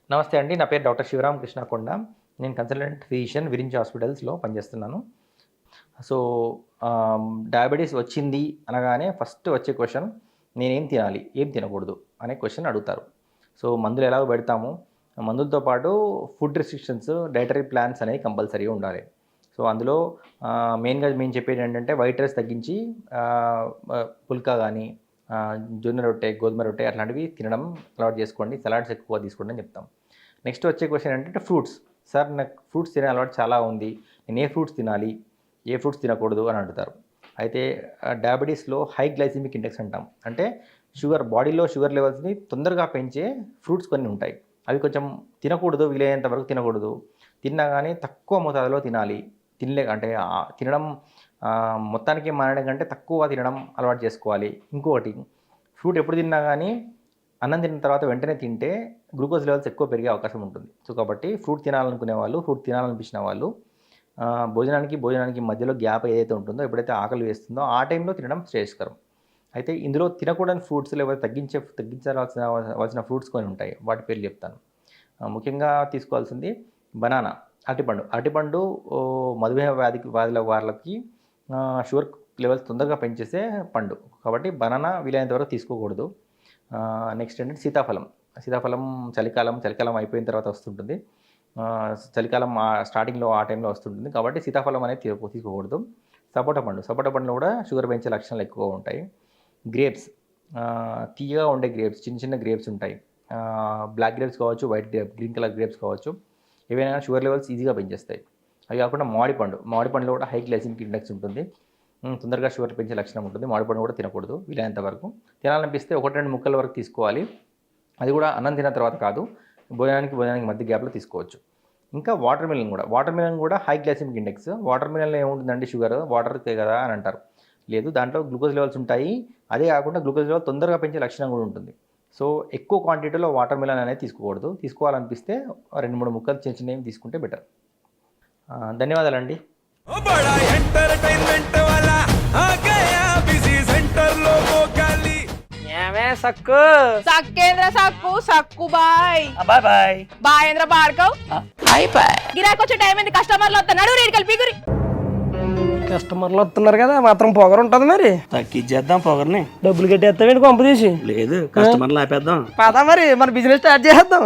నమస్తే అండి. నా పేరు డాక్టర్ శివరామ్ కృష్ణ కొండ. నేను కన్సల్టెంట్ ఫిజిషియన్ విరించి హాస్పిటల్స్లో పనిచేస్తున్నాను. సో డయాబెటీస్ వచ్చింది అనగానే ఫస్ట్ వచ్చే క్వశ్చన్ నేనేం తినాలి, ఏం తినకూడదు అనే క్వశ్చన్ అడుగుతారు. సో మందులు ఎలాగో పెడతాము, మందులతో పాటు ఫుడ్ రెస్ట్రిక్షన్స్, డైటరీ ప్లాన్స్ అనేవి కంపల్సరీగా ఉండాలి. సో అందులో మెయిన్గా మేము చెప్పేది ఏంటంటే వైట్ రైస్ తగ్గించి పుల్కా కానీ జొన్న రొట్టె, గోధుమ రొట్టె అట్లాంటివి తినడం అలవాటు చేసుకోండి. సలాడ్స్ ఎక్కువ తీసుకోండి అని చెప్తాం. నెక్స్ట్ వచ్చే క్వశ్చన్ ఏంటంటే ఫ్రూట్స్. సార్ నాకు ఫ్రూట్స్ తినే అలవాటు చాలా ఉంది, నేను ఏ ఫ్రూట్స్ తినాలి, ఏ ఫ్రూట్స్ తినకూడదు అని అడుగుతారు. అయితే డయాబెటీస్లో హై గ్లైసిమిక్ ఇండెక్స్ అంటాం. అంటే బాడీలో షుగర్ లెవెల్స్ని తొందరగా పెంచే ఫ్రూట్స్ కొన్ని ఉంటాయి. అవి కొంచెం తినకూడదు, వీలైనంత వరకు తినకూడదు. తిన్నా కానీ తక్కువ మోతాదులో తినాలి. తినడం మొత్తానికి మానడం కంటే తక్కువ తినడం అలవాటు చేసుకోవాలి. ఇంకొకటి, ఫ్రూట్ ఎప్పుడు తిన్నా కానీ అన్నం తిన్న తర్వాత వెంటనే తింటే గ్లూకోజ్ లెవెల్స్ ఎక్కువ పెరిగే అవకాశం ఉంటుంది. సో కాబట్టి ఫ్రూట్ తినాలనుకునే వాళ్ళు, ఫ్రూట్ తినాలనిపించిన వాళ్ళు భోజనానికి మధ్యలో గ్యాప్ ఏదైతే ఉంటుందో, ఎప్పుడైతే ఆకలి వేస్తుందో ఆ టైంలో తినడం శ్రేయస్కరం. అయితే ఇందులో తినకూడని ఫ్రూట్స్ లేకపోతే తగ్గించాల్సిన ఫ్రూట్స్ కొన్ని ఉంటాయి. వాటి పేర్లు చెప్తాను. ముఖ్యంగా తీసుకోవాల్సింది బనానా, అరటిపండు మధుమేహ వ్యాధుల వాళ్ళకి షుగర్ లెవెల్స్ తొందరగా పెంచేసే పండు. కాబట్టి బనానా వీలైనంత వరకు తీసుకోకూడదు. నెక్స్ట్ ఏంటంటే సీతాఫలం చలికాలం అయిపోయిన తర్వాత వస్తుంటుంది. చలికాలం స్టార్టింగ్లో ఆ టైంలో వస్తుంటుంది. కాబట్టి సీతాఫలం అనేది తీసుకోకూడదు. సపోటా పండులో కూడా షుగర్ పెంచే లక్షణాలు ఎక్కువ ఉంటాయి. గ్రేప్స్, తీయగా ఉండే గ్రేప్స్, చిన్న గ్రేప్స్ ఉంటాయి. బ్లాక్ గ్రేప్స్ కావచ్చు, వైట్ గ్రీన్ కలర్ గ్రేప్స్ కావచ్చు. ఏవైనా షుగర్ లెవెల్స్ ఈజీగా పెంచేస్తాయి. అవి కాకుండా మామిడిపండులో కూడా హై గ్లైసిమిక్ ఇండెక్స్ ఉంటుంది. తొందరగా షుగర్ పెంచే లక్షణం ఉంటుంది. మామిడిపండు కూడా తినకూడదు. వీలైనంత వరకు తినాలనిపిస్తే 1-2 ముక్కల వరకు తీసుకోవాలి. అది కూడా అన్నం తిన్న తర్వాత కాదు, భోజనానికి మధ్య గ్యాప్లో తీసుకోవచ్చు. ఇంకా వాటర్ మిలన్ కూడా హై గ్లైసిమిక్ ఇండెక్స్. వాటర్ మిలన్లో ఏముంటుందండి, షుగర్, వాటర్ కదా అని అంటారు. లేదు, దాంట్లో గ్లూకోజ్ లెవెల్స్ ఉంటాయి. అదే కాకుండా గ్లూకోజ్ లెవెల్ తొందరగా పెంచే లక్షణం కూడా ఉంటుంది. సో ఎక్కువ క్వాంటిటీలో వాటర్ మిలన్ అనేది తీసుకోకూడదు. తీసుకోవాలనిపిస్తే 2-3 ముక్కలు చిన్నవి తీసుకుంటే బెటర్. ధన్యవాదాలండి. సక్కు బాయ్ బాయేంద్ర భార్గవ్ గిరాకి వచ్చే టైం ఏంది? కస్టమర్లు వస్తున్నాడు, రేడికల్ పీగురి. కస్టమర్లు వస్తున్నారు కదా, మాత్రం పొగరు ఉంటది. మరి తగ్గించేద్దాం పొగర్ని. డబ్బులు కట్టేస్తామేంటి కొంప తీసి? లేదు, కస్టమర్లు ఆపేద్దాం. పదా మరి మన బిజినెస్ స్టార్ట్ చేద్దాం.